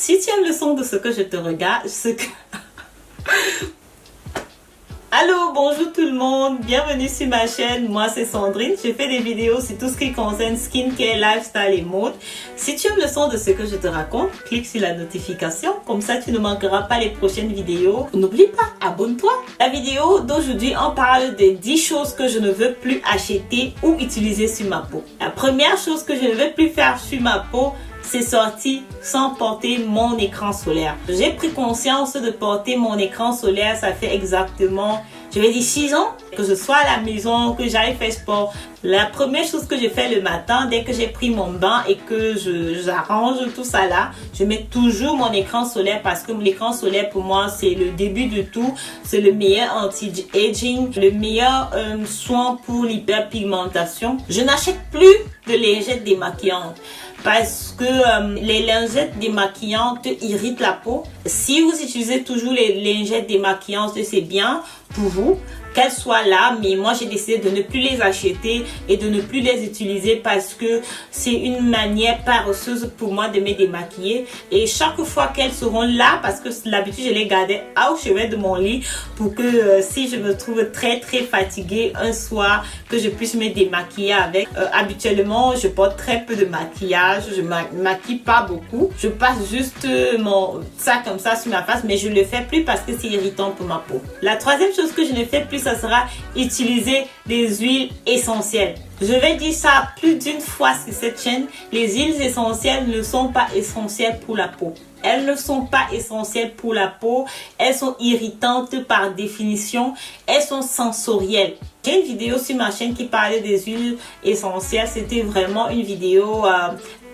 Si tu aimes le son de ce que je te regarde, Allô, bonjour tout le monde, bienvenue sur ma chaîne, moi c'est Sandrine, je fais des vidéos sur tout ce qui concerne skincare, lifestyle et mode. Si tu aimes le son de ce que je te raconte, clique sur la notification, comme ça tu ne manqueras pas les prochaines vidéos. N'oublie pas, abonne-toi. La vidéo d'aujourd'hui, on parle des 10 choses que je ne veux plus acheter ou utiliser sur ma peau. La première chose que je ne veux plus faire sur ma peau, c'est sorti sans porter mon écran solaire. J'ai pris conscience de porter mon écran solaire, ça fait exactement, je vais dire 6 ans, que je sois à la maison, que j'aille faire sport. La première chose que je fais le matin, dès que j'ai pris mon bain et que j'arrange tout ça là, je mets toujours mon écran solaire parce que l'écran solaire pour moi c'est le début de tout. C'est le meilleur anti-aging, le meilleur soin pour l'hyperpigmentation. Je n'achète plus de lingettes démaquillantes parce que les lingettes démaquillantes irritent la peau. Si vous utilisez toujours les lingettes démaquillantes, c'est bien pour vous qu'elles soient là, mais moi j'ai décidé de ne plus les acheter et de ne plus les utiliser parce que c'est une manière paresseuse pour moi de me démaquiller. Et chaque fois qu'elles seront là, parce que l'habitude je les gardais au chevet de mon lit pour que si je me trouve très fatiguée un soir, que je puisse me démaquiller avec. Habituellement je porte très peu de maquillage, je ne maquille pas beaucoup, je passe juste ça comme ça sur ma face, mais je ne le fais plus parce que c'est irritant pour ma peau. La troisième chose que je ne fais plus, ça sera utiliser des huiles essentielles. Je vais dire ça plus d'une fois sur cette chaîne. Les huiles essentielles ne sont pas essentielles pour la peau. Elles ne sont pas essentielles pour la peau. Elles sont irritantes par définition. Elles sont sensorielles. J'ai une vidéo sur ma chaîne qui parlait des huiles essentielles. C'était vraiment une vidéo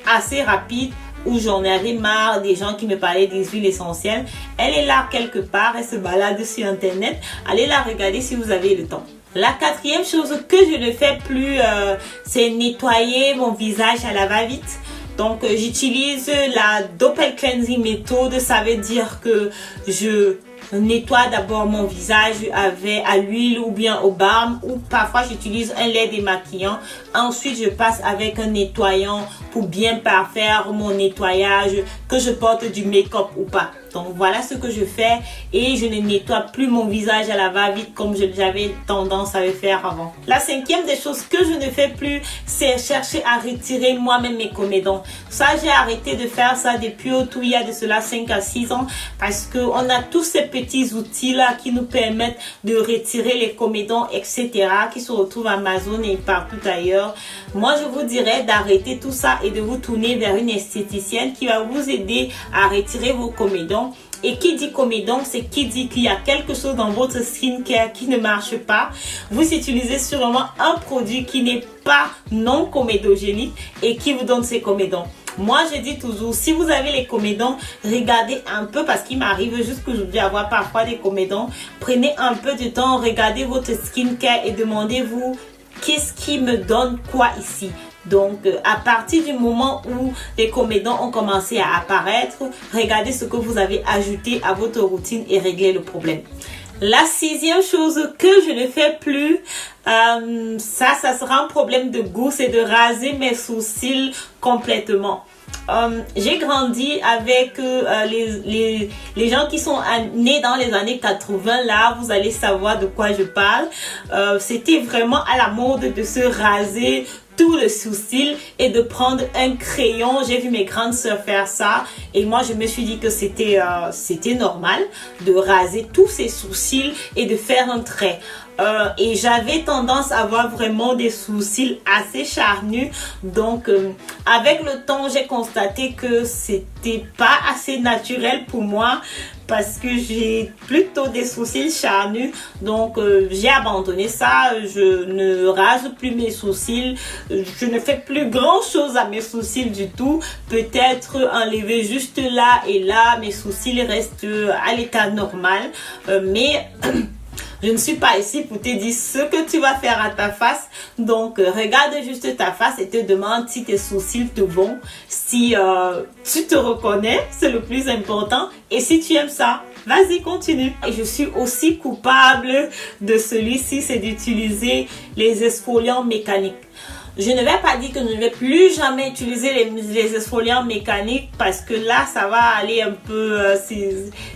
assez rapide où j'en avais marre des gens qui me parlaient des huiles essentielles. Elle est là quelque part, elle se balade sur internet. Allez la regarder si vous avez le temps. La quatrième chose que je ne fais plus, c'est nettoyer mon visage à la va-vite. Donc j'utilise la Doppel Cleansing méthode. Ça veut dire que je nettoie d'abord mon visage à l'huile ou bien au balme, ou parfois j'utilise un lait démaquillant. Ensuite je passe avec un nettoyant pour bien parfaire mon nettoyage, que je porte du make-up ou pas. Donc voilà ce que je fais et je ne nettoie plus mon visage à la va-vite comme j'avais tendance à le faire avant. La cinquième des choses que je ne fais plus, c'est chercher à retirer moi-même mes comédons. Ça, j'ai arrêté de faire ça depuis il y a de cela 5 à 6 ans parce qu'on a tous ces petits outils là qui nous permettent de retirer les comédons, etc. qui se retrouvent à Amazon et partout ailleurs. Moi, je vous dirais d'arrêter tout ça et de vous tourner vers une esthéticienne qui va vous aider à retirer vos comédons. Et qui dit comédon, c'est qui dit qu'il y a quelque chose dans votre skincare qui ne marche pas. Vous utilisez sûrement un produit qui n'est pas non comédogénique et qui vous donne ces comédons. Moi, je dis toujours, si vous avez les comédons, regardez un peu parce qu'il m'arrive jusqu'aujourd'hui à avoir parfois des comédons. Prenez un peu de temps, regardez votre skincare et demandez-vous qu'est-ce qui me donne quoi ici. Donc, à partir du moment où les comédons ont commencé à apparaître, regardez ce que vous avez ajouté à votre routine et réglez le problème. La sixième chose que je ne fais plus, ça sera un problème de goût, c'est de raser mes sourcils complètement. J'ai grandi avec les gens qui sont nés dans les années 80. Là, vous allez savoir de quoi je parle. C'était vraiment à la mode de se raser tout le sourcil et de prendre un crayon. J'ai vu mes grandes sœurs faire ça et moi je me suis dit que c'était normal de raser tous ses sourcils et de faire un trait. Et j'avais tendance à avoir vraiment des sourcils assez charnus. Donc avec le temps j'ai constaté que c'était pas assez naturel pour moi parce que j'ai plutôt des sourcils charnus. Donc j'ai abandonné ça. Je ne rase plus mes sourcils, je ne fais plus grand chose à mes sourcils du tout. Peut-être enlever juste là et là, mes sourcils restent à l'état normal, mais je ne suis pas ici pour te dire ce que tu vas faire à ta face. Donc, regarde juste ta face et te demande si tes sourcils te vont. Si tu te reconnais, c'est le plus important. Et si tu aimes ça, vas-y, continue. Et je suis aussi coupable de celui-ci, c'est d'utiliser les exfoliants mécaniques. Je ne vais pas dire que je ne vais plus jamais utiliser les exfoliants mécaniques parce que là, ça va aller un peu...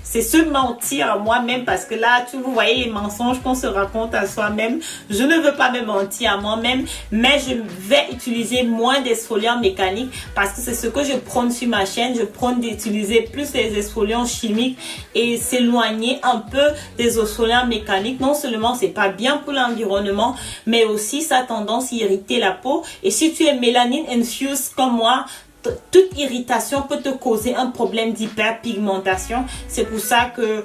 c'est se mentir à moi-même parce que là, vous voyez les mensonges qu'on se raconte à soi-même. Je ne veux pas me mentir à moi-même, mais je vais utiliser moins d'exfoliants mécaniques parce que c'est ce que je prône sur ma chaîne. Je prône d'utiliser plus les exfoliants chimiques et s'éloigner un peu des exfoliants mécaniques. Non seulement c'est pas bien pour l'environnement, mais aussi ça a tendance à irriter la peau. Et si tu es mélanine infused comme moi, toute irritation peut te causer un problème d'hyperpigmentation. C'est pour ça que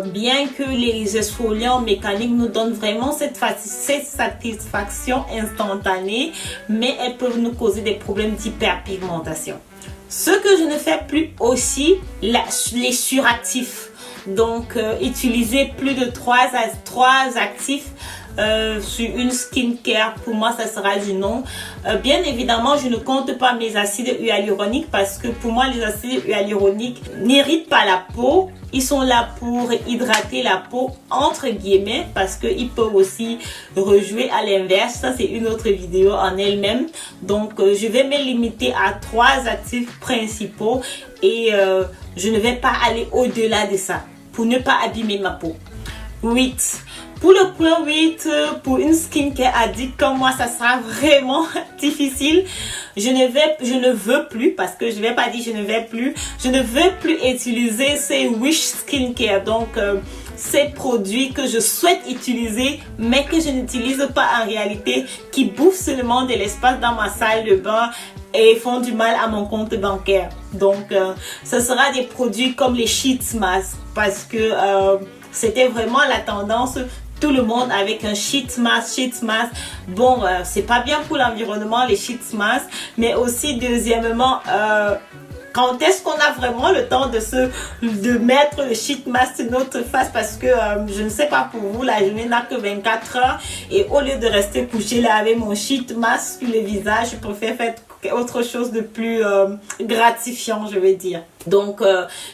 bien que les exfoliants mécaniques nous donnent vraiment cette satisfaction instantanée, mais elles peuvent nous causer des problèmes d'hyperpigmentation. Ce que je ne fais plus aussi, les suractifs. Donc, utiliser plus de 3 actifs sur une skincare, pour moi ça sera du non. Bien évidemment, je ne compte pas mes acides hyaluroniques parce que pour moi les acides hyaluroniques n'irritent pas la peau. Ils sont là pour hydrater la peau entre guillemets parce qu'ils peuvent aussi rejouer à l'inverse. Ça c'est une autre vidéo en elle-même. Donc je vais me limiter à 3 actifs principaux et je ne vais pas aller au-delà de ça pour ne pas abîmer ma peau. 8. Pour le point 8, pour une skincare addict comme moi, ça sera vraiment difficile. Je ne veux plus, parce que je vais pas dire je ne veux plus utiliser ces Wish Skincare. Donc, ces produits que je souhaite utiliser, mais que je n'utilise pas en réalité, qui bouffent seulement de l'espace dans ma salle de bain et font du mal à mon compte bancaire. Donc, ce sera des produits comme les sheet masks, parce que c'était vraiment la tendance. Tout le monde avec un sheet mask. Bon, c'est pas bien pour l'environnement les sheet masks, mais aussi deuxièmement, quand est-ce qu'on a vraiment le temps de mettre le sheet mask sur notre face, parce que je ne sais pas pour vous, la journée n'a que 24 heures et au lieu de rester couché là avec mon sheet mask sur le visage, je préfère faire autre chose de plus gratifiant, je vais dire. Donc,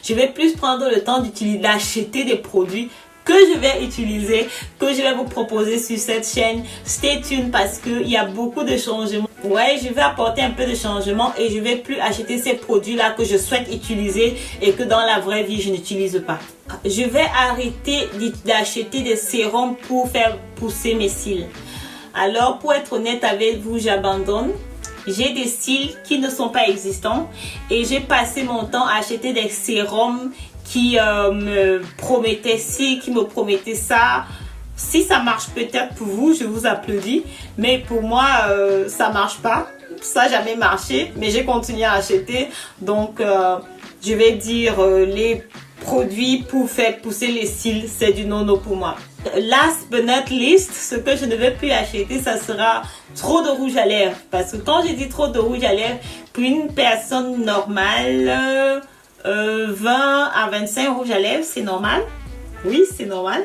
je vais plus prendre le temps d'acheter des produits que je vais utiliser, que je vais vous proposer sur cette chaîne. Stay tuned parce qu'il y a beaucoup de changements. Ouais, je vais apporter un peu de changement et je vais plus acheter ces produits-là que je souhaite utiliser et que dans la vraie vie, je n'utilise pas. Je vais arrêter d'acheter des sérums pour faire pousser mes cils. Alors, pour être honnête avec vous, j'abandonne. J'ai des cils qui ne sont pas existants et j'ai passé mon temps à acheter des sérums qui me promettait ça. Si ça marche peut-être pour vous, je vous applaudis, mais pour moi ça marche pas, ça n'a jamais marché, mais j'ai continué à acheter. Donc je vais dire les produits pour faire pousser les cils, c'est du non-no pour moi. Last but not least, ce que je ne vais plus acheter, ça sera trop de rouge à lèvres, parce que quand je dis trop de rouge à lèvres, pour une personne normale, 20 à 25 rouges à lèvres, c'est normal. Oui, c'est normal.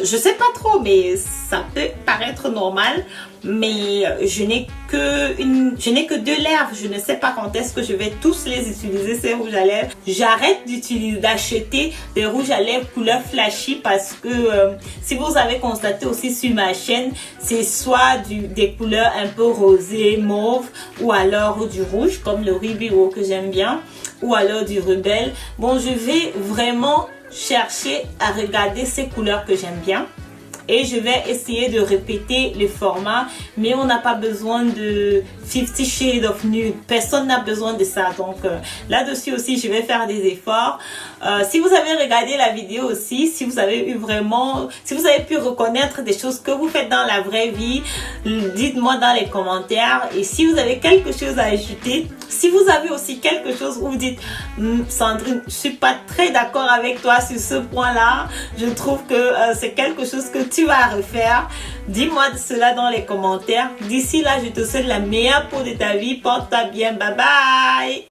Je sais pas trop, mais ça peut paraître normal. Mais je n'ai que 2 lèvres. Je ne sais pas quand est-ce que je vais tous les utiliser, ces rouges à lèvres. J'arrête d'acheter des rouges à lèvres couleur flashy parce que si vous avez constaté aussi sur ma chaîne, c'est soit des couleurs un peu rosées, mauve, ou alors du rouge comme le Ruby Rose que j'aime bien, ou alors du Rebelle. Bon, je vais vraiment chercher à regarder ces couleurs que j'aime bien et je vais essayer de répéter le format, mais on n'a pas besoin de 50 Shades of Nude, personne n'a besoin de ça. Donc là-dessus aussi je vais faire des efforts. Si vous avez regardé la vidéo aussi, si vous avez pu reconnaître des choses que vous faites dans la vraie vie, dites-moi dans les commentaires. Et si vous avez quelque chose à ajouter, si vous avez aussi quelque chose où vous dites Sandrine, je suis pas très d'accord avec toi sur ce point là, je trouve que c'est quelque chose que tu vas refaire, dis-moi cela dans les commentaires. D'ici là, je te souhaite la meilleure peau de ta vie, porte-toi bien, bye bye.